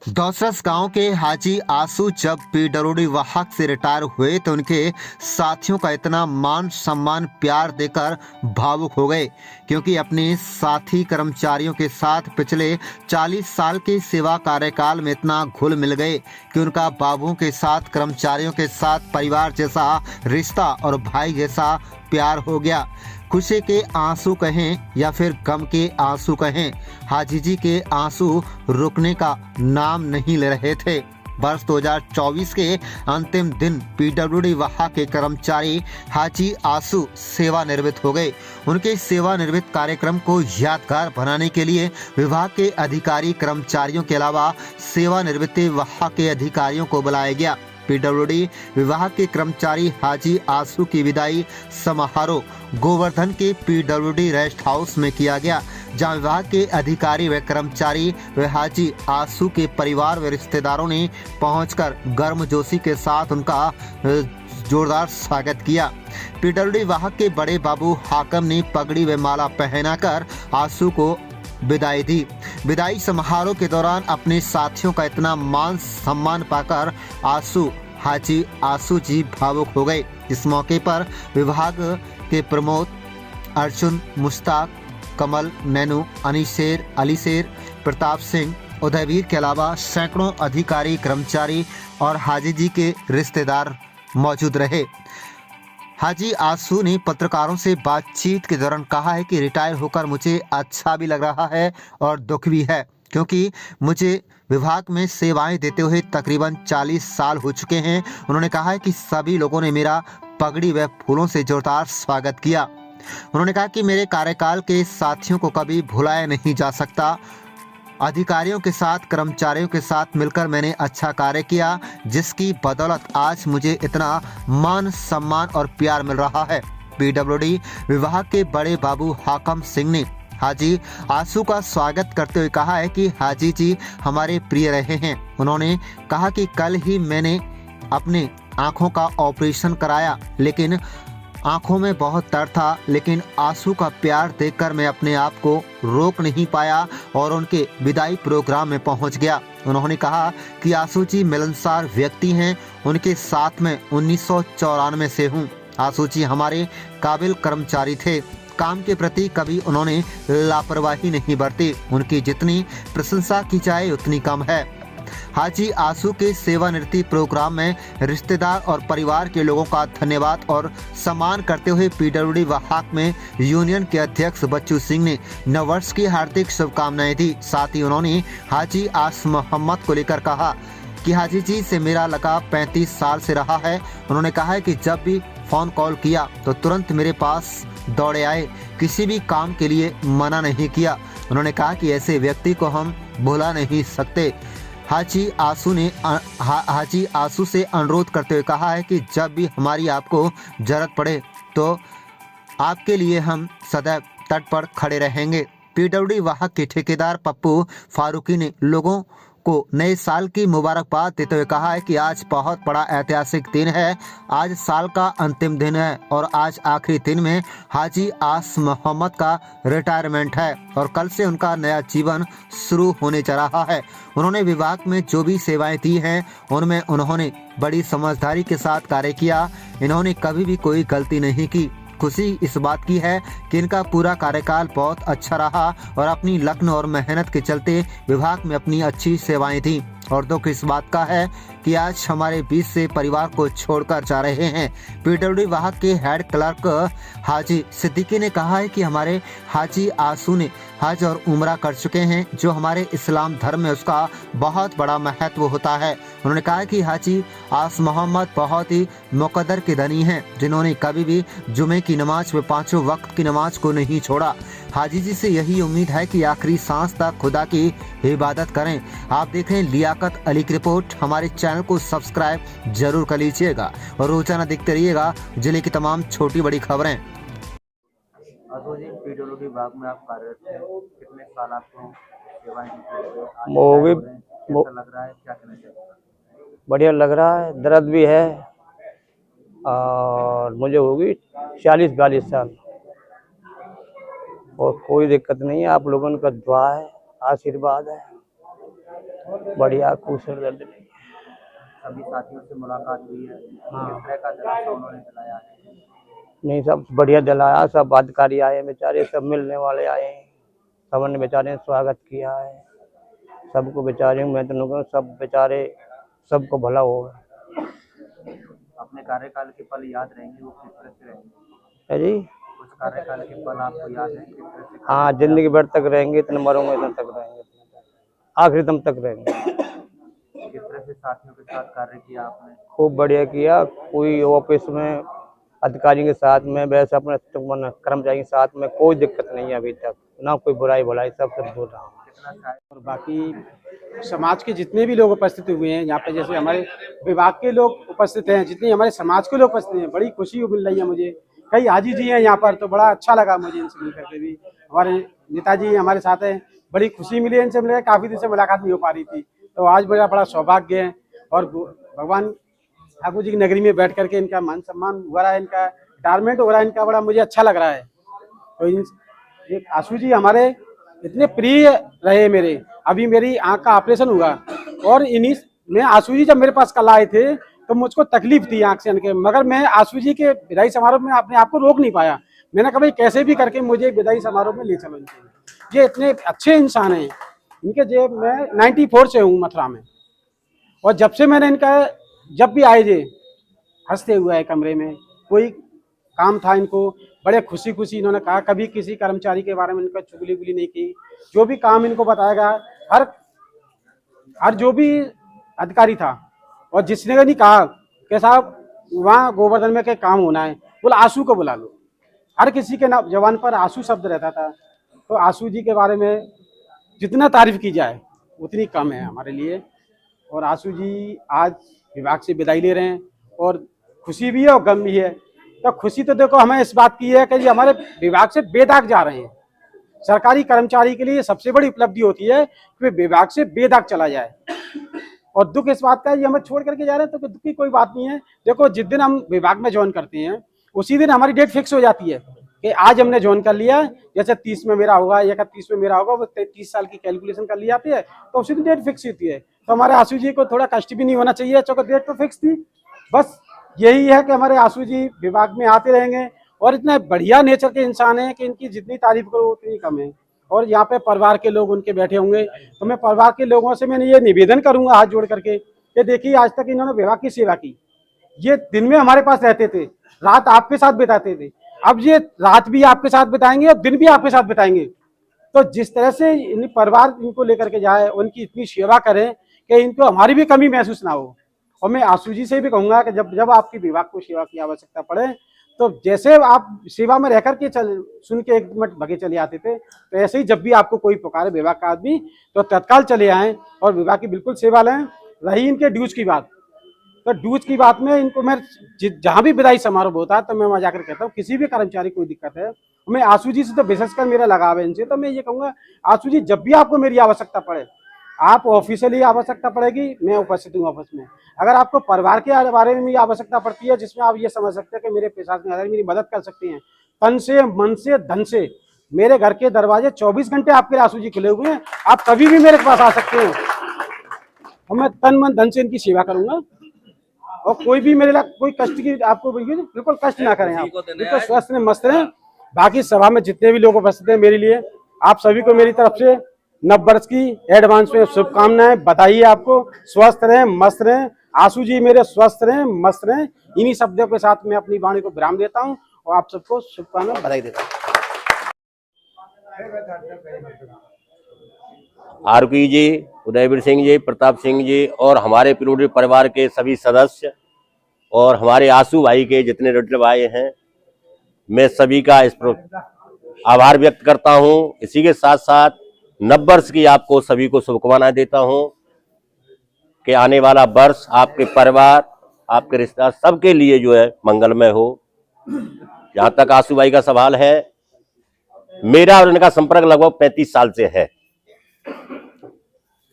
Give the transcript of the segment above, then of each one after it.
दौसरस गांव के हाजी आसू जब पीडब्ल्यूडी वाहक से रिटायर हुए तो उनके साथियों का इतना मान सम्मान प्यार देकर भावुक हो गए, क्योंकि अपने साथी कर्मचारियों के साथ पिछले 40 साल के सेवा कार्यकाल में इतना घुल मिल गए कि उनका बाबुओं के साथ, कर्मचारियों के साथ परिवार जैसा रिश्ता और भाई जैसा प्यार हो गया। खुशी के आंसू कहें या फिर गम के आंसू कहें, हाजी जी के आंसू रुकने का नाम नहीं ले रहे थे। वर्ष 2024 के अंतिम दिन पीडब्ल्यूडी वाहा के कर्मचारी हाजी आसू सेवानिवृत्त हो गए। उनके सेवानिवृत्त कार्यक्रम को यादगार बनाने के लिए विभाग के अधिकारी कर्मचारियों के अलावा सेवानिवृत्ति वाहा के अधिकारियों को बुलाया गया। पीडब्ल्यूडी विभाग के कर्मचारी हाजी आसू की विदाई समारोह गोवर्धन के पीडब्ल्यूडी रेस्ट हाउस में किया गया, जहां विभाग के अधिकारी व कर्मचारी व हाजी आसू के परिवार व रिश्तेदारों ने पहुंचकर गर्मजोशी के साथ उनका जोरदार स्वागत किया। पीडब्ल्यूडी विभाग के बड़े बाबू हाकम ने पगड़ी व माला पहनाकर आसू को विदाई दी। विदाई समारोह के दौरान अपने साथियों का इतना मान सम्मान पाकर हाजी आसू जी भावुक हो गए। इस मौके पर विभाग के प्रमोद, अर्जुन, मुश्ताक, कमल, नैनू, अनीशेर, अलीशेर, प्रताप सिंह, उदयवीर के अलावा सैकड़ों अधिकारी, कर्मचारी और हाजी जी के रिश्तेदार मौजूद रहे। हाजी आसू ने पत्रकारों से बातचीत के दौरान कहा है कि रिटायर होकर मुझे अच्छा भी लग रहा है और दुख भी है, क्योंकि मुझे विभाग में सेवाएं देते हुए तकरीबन 40 साल हो चुके हैं। उन्होंने कहा है कि सभी लोगों ने मेरा पगड़ी व फूलों से जोरदार स्वागत किया। उन्होंने कहा कि मेरे कार्यकाल के साथियों को कभी भुलाया नहीं जा सकता। अधिकारियों के साथ, कर्मचारियों के साथ मिलकर मैंने अच्छा कार्य किया, जिसकी बदौलत आज मुझे इतना मान सम्मान और प्यार मिल रहा है। पीडब्ल्यूडी विभाग के बड़े बाबू हाकम सिंह ने हाजी आसू का स्वागत करते हुए कहा है कि हाजी जी हमारे प्रिय रहे हैं। उन्होंने कहा कि कल ही मैंने अपने आंखों का ऑपरेशन कराया, लेकिन आंखों में बहुत दर्द था, लेकिन आंसू का प्यार देखकर मैं अपने आप को रोक नहीं पाया और उनके विदाई प्रोग्राम में पहुंच गया। उन्होंने कहा कि आंसू जी मिलनसार व्यक्ति हैं, उनके साथ में 1994 से हूं। आंसू जी हमारे काबिल कर्मचारी थे, काम के प्रति कभी उन्होंने लापरवाही नहीं बरती। उनकी जितनी प्रशंसा की जाए उतनी कम है। हाजी आसू के सेवानिवृत्ति प्रोग्राम में रिश्तेदार और परिवार के लोगों का धन्यवाद और सम्मान करते हुए पीडब्ल्यूडी वाहक में यूनियन के अध्यक्ष बच्चू सिंह ने नववर्ष की हार्दिक शुभकामनाएं दी। साथ ही उन्होंने हाजी आस मोहम्मद को लेकर कहा कि हाजी जी से मेरा लगाव 35 साल से रहा है। उन्होंने कहा है कि जब भी फोन कॉल किया तो तुरंत मेरे पास दौड़े आए, किसी भी काम के लिए मना नहीं किया। उन्होंने कहा कि ऐसे व्यक्ति को हम भुला नहीं सकते। हाजी आसू से अनुरोध करते हुए कहा है कि जब भी हमारी आपको जरूरत पड़े तो आपके लिए हम सदैव तट पर खड़े रहेंगे। पीडब्ल्यूडी वाहक के ठेकेदार पप्पू फारूकी ने लोगों को नए साल की मुबारकबाद देते हुए कहा है कि आज बहुत बड़ा ऐतिहासिक दिन है। आज साल का अंतिम दिन है और आज आखिरी दिन में हाजी आस मोहम्मद का रिटायरमेंट है और कल से उनका नया जीवन शुरू होने जा रहा है। उन्होंने विभाग में जो भी सेवाएं दी हैं उनमें उन्होंने बड़ी समझदारी के साथ कार्य किया। इन्होंने कभी भी कोई गलती नहीं की। खुशी इस बात की है कि इनका पूरा कार्यकाल बहुत अच्छा रहा और अपनी लगन और मेहनत के चलते विभाग में अपनी अच्छी सेवाएं दी। और दुख इस बात का है कि आज हमारे बीच से परिवार को छोड़कर जा रहे हैं। पीडब्ल्यूडी विभाग के हेड क्लर्क हाजी सिद्दीकी ने कहा है कि हमारे हाजी आसू ने हज और उम्रा कर चुके हैं, जो हमारे इस्लाम धर्म में उसका बहुत बड़ा महत्व होता है। उन्होंने कहा कि हाजी आस मोहम्मद बहुत ही मुकद्दर के धनी हैं, जिन्होंने कभी भी जुमे की नमाज व 5 वक्त की नमाज को नहीं छोड़ा। हाजी जी से यही उम्मीद है कि आखिरी सांस तक खुदा की इबादत करें। आप देख रहे हैं लियाकत अली की रिपोर्ट। हमारे चैनल को सब्सक्राइब जरूर कर लीजिएगा और रोजाना देखते रहिएगा जिले की तमाम छोटी बड़ी खबरें। आसू जी, पीडब्ल्यूडी विभाग में आप कार्यरत हैं, कितने साल आपको सेवाएं दी? कैसा लग रहा है, क्या कहना चाहते हैं? बढ़िया लग रहा है, दर्द भी है और मुझे होगी 40-42 साल और कोई दिक्कत नहीं है। आप लोगों का दुआ है, आशीर्वाद है। बढ़िया, कुछ सिर दर्द नहीं। सभी साथियों से मुलाकात हुई है, हाँ। किस तरह का दिलासा उन्होंने दिलाया है? नहीं, सब बढ़िया दिलाया, सब अधिकारी आए बेचारे, सब मिलने वाले आए हैं, सबने बेचारे स्वागत किया है, सबको बेचारे मैं तो कहूँ सब बेचारे सबको भला होगा। अपने कार्यकाल के पल याद रहेंगे, वो किस तरह से रहेंगे? है जी। उस कार्यकाल के पल आपको याद है, किस तरह से हाँ, जिंदगी भर तक रहेंगे, इतने मरूंगे इतने तक रहेंगे, आखिरी दम तक रहेंगे। किस तरह से साथियों के साथ कार्य किया आपने? खूब बढ़िया किया, कोई ऑफिस में अधिकारी के साथ में वैसे अपने कर्मचारी के साथ में कोई दिक्कत नहीं है अभी तक, ना कोई बुराई भलाई, सब कुछ बोल रहा हूँ। कितना शायद और बाकी समाज के जितने भी लोग उपस्थित हुए हैं यहाँ पे, जैसे हमारे विभाग के लोग उपस्थित हैं, जितने हमारे समाज के लोग उपस्थित हैं, बड़ी खुशी मिल रही है मुझे। कई हाजी जी हैं यहाँ पर, तो बड़ा अच्छा लगा मुझे इनसे मिल करके भी। हमारे नेताजी हमारे साथ हैं, बड़ी खुशी मिली इनसे मिलकर, काफ़ी दिन से मुलाकात नहीं हो पा रही थी, तो आज मेरा बड़ा सौभाग्य है। और भगवान ठाकुर जी की नगरी में बैठ करके इनका मान सम्मान हो रहा है, इनका रिटायरमेंट हो रहा है इनका, बड़ा मुझे अच्छा लग रहा है। तो एक आशु जी हमारे इतने प्रिय रहे मेरे। अभी मेरी आंख का ऑपरेशन हुआ और इन्हीं में आशु जी जब मेरे पास कल आए थे तो मुझको तकलीफ थी आंख से इनके, मगर मैं आशु जी के विदाई समारोह में अपने आप को रोक नहीं पाया। मैंने कहा भाई कैसे भी करके मुझे विदाई समारोह में ले चलो इनके, ये इतने अच्छे इंसान हैं इनके। जे मैं 94 से हूँ मथुरा में, और जब से मैंने इनका जब भी आए जे हंसते हुए है कमरे में, कोई काम था इनको बड़े खुशी खुशी इन्होंने कहा, कभी किसी कर्मचारी के बारे में इनका चुगली गुली नहीं की। जो भी काम इनको बताएगा, हर जो भी अधिकारी था और जिसने नहीं कहा कि साहब वहाँ गोवर्धन में के काम होना है, बोला आशु को बुला लो, हर किसी के नाम जवान पर आशु शब्द रहता था। तो आशु जी के बारे में जितना तारीफ की जाए उतनी कम है हमारे लिए। और आशु जी आज विभाग से विदाई ले रहे हैं, और खुशी भी है और गम भी है। तो खुशी तो देखो हमें इस बात की है कि हमारे विभाग से बेदाग जा रहे हैं। सरकारी कर्मचारी के लिए सबसे बड़ी उपलब्धि होती है कि वे विभाग से बेदाग चला जाए, और दुख इस बात का है ये हमें छोड़ करके जा रहे हैं, तो दुख की कोई बात नहीं है। देखो जिस दिन हम विभाग में ज्वाइन करते हैं उसी दिन हमारी डेट फिक्स हो जाती है कि आज हमने ज्वाइन कर लिया, जैसे 30 में मेरा होगा या 31 में मेरा होगा, वो 30 साल की कैलकुलेशन कर ली जाती है, तो उसी दिन डेट फिक्स होती है। तो हमारे आशु जी को थोड़ा कष्ट भी नहीं होना चाहिए, चूंकि डेट तो फिक्स थी। बस यही है कि हमारे आशु जी विभाग में आते रहेंगे, और इतने बढ़िया नेचर के इंसान हैं कि इनकी जितनी तारीफ करो उतनी कम है। और यहाँ पे परिवार के लोग उनके बैठे होंगे, तो मैं परिवार के लोगों से मैंने ये निवेदन करूंगा हाथ जोड़ करके कि देखिए आज तक इन्होंने विभाग की सेवा की, ये दिन में हमारे पास रहते थे, रात आपके साथ बिताते थे, अब ये रात भी आपके साथ बिताएंगे और दिन भी आपके साथ बिताएंगे। तो जिस तरह से इन परिवार इनको लेकर के जाए, उनकी इतनी सेवा करें कि इनको हमारी भी कमी महसूस ना हो। और मैं आशु जी से भी कहूंगा कि जब जब आपकी विभाग को सेवा की आवश्यकता पड़े, तो जैसे आप सेवा में रह करके सुन के 1 मिनट भगे चले आते थे, तो ऐसे ही जब भी आपको कोई पुकारे विभाग का आदमी, तो तत्काल चले आएँ और विभाग की बिल्कुल सेवा लें। रही इनके ड्यूज की बात, तो ड्यूज की बात में इनको मैं जहाँ भी विदाई समारोह होता है तो मैं वहाँ जाकर कहता हूँ किसी भी कर्मचारी को दिक्कत है, मैं आशु जी से तो विशेषकर मेरा लगाव है इनसे, तो मैं ये कहूँगा आशु जी जब भी आपको मेरी आवश्यकता पड़े, आप ऑफिशियली आवश्यकता पड़ेगी मैं उपस्थित हूँ ऑफिस में। अगर आपको परिवार के बारे में आवश्यकता पड़ती है जिसमें आप ये समझ सकते हैं कि मेरे प्रशासन में मेरी मदद कर सकते हैं, तन से मन से धन से, मेरे घर के दरवाजे 24 घंटे आपके आशु जी खुले हुए हैं, आप कभी भी मेरे पास आ सकते हैं और मैं तन मन धन से इनकी सेवा करूंगा। और कोई भी मेरे लिए कोई कष्ट की आपको बिल्कुल कष्ट ना करें, आप बिल्कुल स्वस्थ रहें, मस्त रहें। बाकी सभा में जितने भी लोग उपस्थित हैं, मेरे लिए आप सभी को मेरी तरफ से नव वर्ष की एडवांस में शुभकामनाएं, बधाई आपको। स्वस्थ रहें, मस्त रहें, आशु जी मेरे स्वस्थ रहें, मस्त रहें। इन्हीं शब्दों के साथ मैं अपनी वाणी को विराम देता हूं और आप सबको शुभकामनाएं, बधाई देता हूं। आरपी जी, उदयवीर सिंह जी, प्रताप सिंह जी और हमारे पिरोडी परिवार के सभी सदस्य और हमारे आशु भाई के जितने रिलेटिव आए हैं, मैं सभी का इस पर आभार व्यक्त करता हूं। इसी के साथ साथ नव वर्ष की आपको सभी को शुभकामनाएं देता हूं कि आने वाला वर्ष आपके परिवार, आपके रिश्तेदार सबके लिए जो है मंगलमय हो। जहां तक आशु भाई का सवाल है, मेरा और इनका संपर्क लगभग 35 साल से है।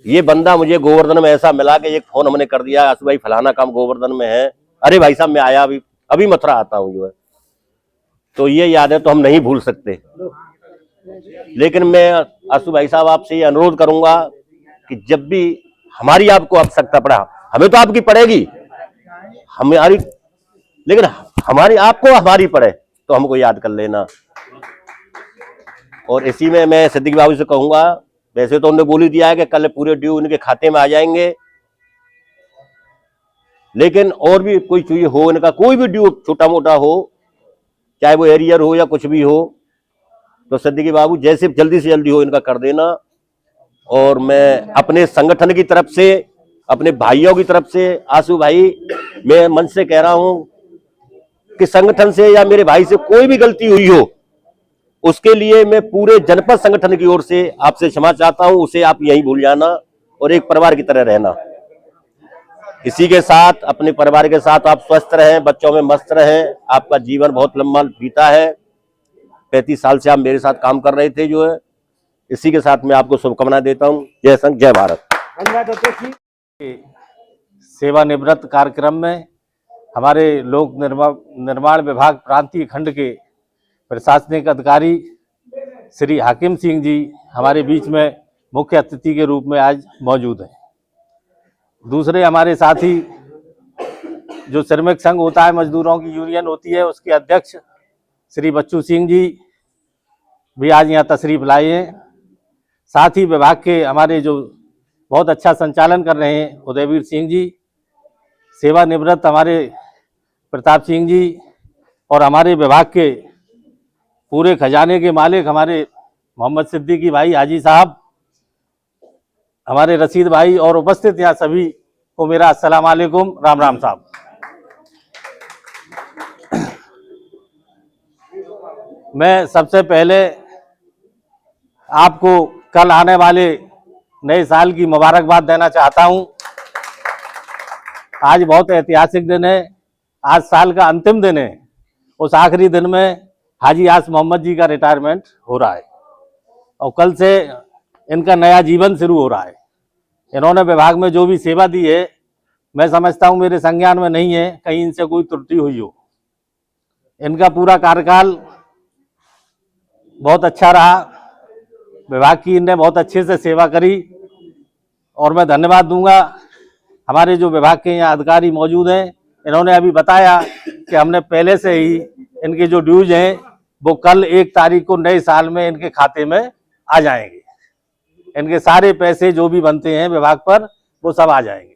ये बंदा मुझे गोवर्धन में ऐसा मिला कि एक फोन हमने कर दिया, आशु भाई फलाना काम गोवर्धन में है, अरे भाई साहब मैं आया, अभी मथुरा आता हूं जो है। तो ये याद है तो हम नहीं भूल सकते। लेकिन मैं आशु भाई साहब आपसे ये अनुरोध करूंगा कि जब भी हमारी आपको आवश्यकता पड़ा, हमें तो आपकी पड़ेगी, हमारी, लेकिन हमारी आपको हमारी पड़े तो हमको याद कर लेना। और इसी में मैं सिद्दीकी बाबू से कहूंगा, वैसे तो उन्होंने बोल ही दिया है कि कल पूरे ड्यू इनके खाते में आ जाएंगे, लेकिन और भी कोई चीज हो, इनका कोई भी ड्यू छोटा मोटा हो, चाहे वो एरियर हो या कुछ भी हो, तो सिद्दीकी बाबू जैसे जल्दी से जल्दी हो इनका कर देना। और मैं अपने संगठन की तरफ से, अपने भाइयों की तरफ से, आंसू भाई, मैं मन से कह रहा हूं कि संगठन से या मेरे भाई से कोई भी गलती हुई हो, उसके लिए मैं पूरे जनपद संगठन की ओर से आपसे क्षमा चाहता हूं। उसे आप यहीं भूल जाना और एक परिवार की तरह रहना। इसी के साथ, अपने परिवार के साथ आप स्वस्थ रहें, बच्चों में मस्त रहें। आपका जीवन बहुत लंबा बीता है, 35 साल से आप मेरे साथ काम कर रहे थे जो है। इसी के साथ मैं आपको शुभकामनाएं देता हूं। जय संघ, जय भारत। सेवानिवृत्त कार्यक्रम में हमारे लोक निर्माण विभाग प्रांतीय खंड के प्रशासनिक अधिकारी श्री हाकिम सिंह जी हमारे बीच में मुख्य अतिथि के रूप में आज मौजूद हैं। दूसरे हमारे साथी जो श्रमिक संघ होता है, मजदूरों की यूनियन होती है, उसके अध्यक्ष श्री बच्चू सिंह जी भी आज यहाँ तशरीफ लाए हैं। साथ ही विभाग के हमारे जो बहुत अच्छा संचालन कर रहे हैं उदयवीर सिंह जी, सेवानिवृत्त हमारे प्रताप सिंह जी, और हमारे विभाग के पूरे खजाने के मालिक हमारे मोहम्मद सिद्दीकी भाई हाजी साहब, हमारे रशीद भाई, और उपस्थित यहाँ सभी को मेरा अस्सलाम वालेकुम, राम राम साहब। मैं सबसे पहले आपको कल आने वाले नए साल की मुबारकबाद देना चाहता हूं। आज बहुत ऐतिहासिक दिन है, आज साल का अंतिम दिन है। उस आखिरी दिन में हाजी आस मोहम्मद जी का रिटायरमेंट हो रहा है और कल से इनका नया जीवन शुरू हो रहा है। इन्होंने विभाग में जो भी सेवा दी है, मैं समझता हूं मेरे संज्ञान में नहीं है कहीं इनसे कोई त्रुटि हुई हो। इनका पूरा कार्यकाल बहुत अच्छा रहा, विभाग की इनने बहुत अच्छे से सेवा करी, और मैं धन्यवाद दूंगा हमारे जो विभाग के यहाँ अधिकारी मौजूद हैं। इन्होंने अभी बताया कि हमने पहले से ही इनके जो ड्यूज हैं वो कल 1 तारीख को नए साल में इनके खाते में आ जाएंगे। इनके सारे पैसे जो भी बनते हैं विभाग पर वो सब आ जाएंगे।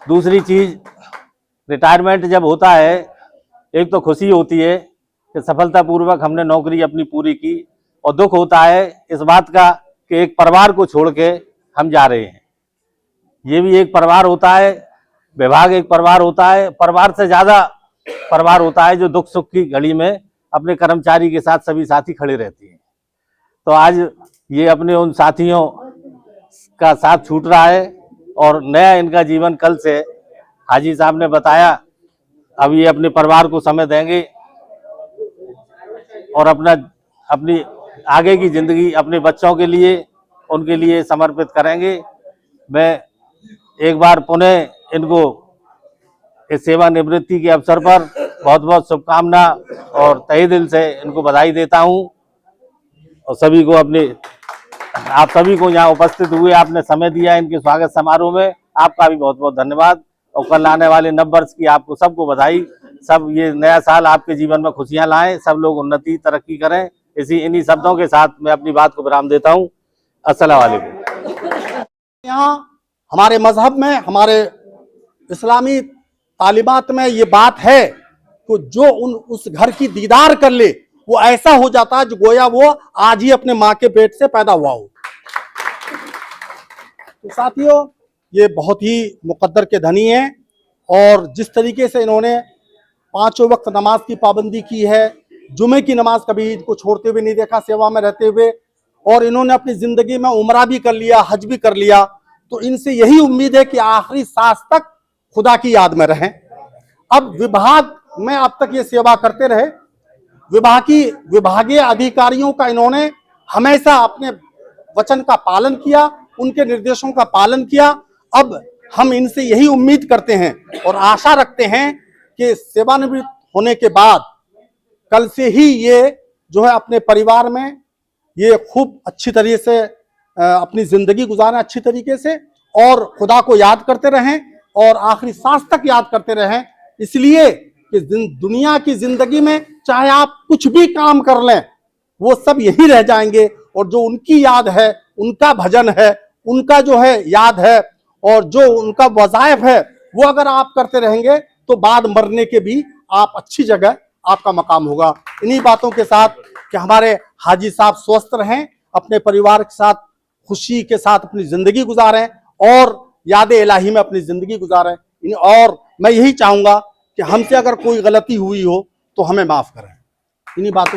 दूसरी चीज, रिटायरमेंट जब होता है एक तो खुशी होती है कि सफलतापूर्वक हमने नौकरी अपनी पूरी की, और दुख होता है इस बात का कि एक परिवार को छोड़ के हम जा रहे हैं। ये भी एक परिवार होता है, विभाग एक परिवार होता है, परिवार से ज्यादा परिवार होता है जो दुख सुख की घड़ी में अपने कर्मचारी के साथ सभी साथी खड़े रहते हैं। तो आज ये अपने उन साथियों का साथ छूट रहा है और नया इनका जीवन कल से, हाजी साहब ने बताया, अब ये अपने परिवार को समय देंगे और अपनी आगे की जिंदगी अपने बच्चों के लिए, उनके लिए समर्पित करेंगे। मैं एक बार पुनः इनको इस सेवानिवृत्ति के अवसर पर बहुत बहुत शुभकामना और तहे दिल से इनको बधाई देता हूं। और सभी को आप सभी को यहाँ उपस्थित हुए, आपने समय दिया इनके स्वागत समारोह में, आपका भी बहुत बहुत धन्यवाद। और कल आने वाले नव वर्ष की आपको सबको बधाई। सब ये नया साल आपके जीवन में खुशियां लाएं, सब लोग उन्नति तरक्की करें। इन्हीं शब्दों के साथ मैं अपनी बात को विराम देता हूं। अस्सलाम वालेकुम। यहाँ हमारे मजहब में, हमारे इस्लामी तालीमात में ये बात है कि जो उस घर की दीदार कर ले वो ऐसा हो जाता है जो गोया वो आज ही अपने माँ के पेट से पैदा हुआ हो। तो साथियों, ये बहुत ही मुकद्दर के धनी हैं, और जिस तरीके से इन्होंने 5 वक्त नमाज की पाबंदी की है, जुमे की नमाज कभी इनको छोड़ते हुए नहीं देखा सेवा में रहते हुए, और इन्होंने अपनी जिंदगी में उम्रा भी कर लिया, हज भी कर लिया। तो इनसे यही उम्मीद है कि आखिरी सांस तक खुदा की याद में रहें। अब विभाग में अब तक ये सेवा करते रहे, विभागीय अधिकारियों का इन्होंने हमेशा अपने वचन का पालन किया, उनके निर्देशों का पालन किया। अब हम इनसे यही उम्मीद करते हैं और आशा रखते हैं कि सेवानिवृत्त होने के बाद कल से ही ये जो है अपने परिवार में ये खूब अच्छी तरीके से अपनी जिंदगी गुजारें अच्छी तरीके से और खुदा को याद करते रहें और आखिरी सांस तक याद करते रहें। इसलिए कि दुनिया की जिंदगी में चाहे आप कुछ भी काम कर लें, वो सब यही रह जाएंगे, और जो उनकी याद है, उनका भजन है, उनका जो है याद है, और जो उनका वज़ाइफ है, वो अगर आप करते रहेंगे तो बाद मरने के भी आप अच्छी जगह आपका मकाम होगा। इन्हीं बातों के साथ कि हमारे हाजी साहब स्वस्थ रहें, अपने परिवार के साथ खुशी के साथ अपनी जिंदगी गुजारें और याद इलाही में अपनी जिंदगी गुजारें। और मैं यही चाहूंगा कि हमसे अगर कोई गलती हुई हो तो हमें माफ करें। इन्हीं बातों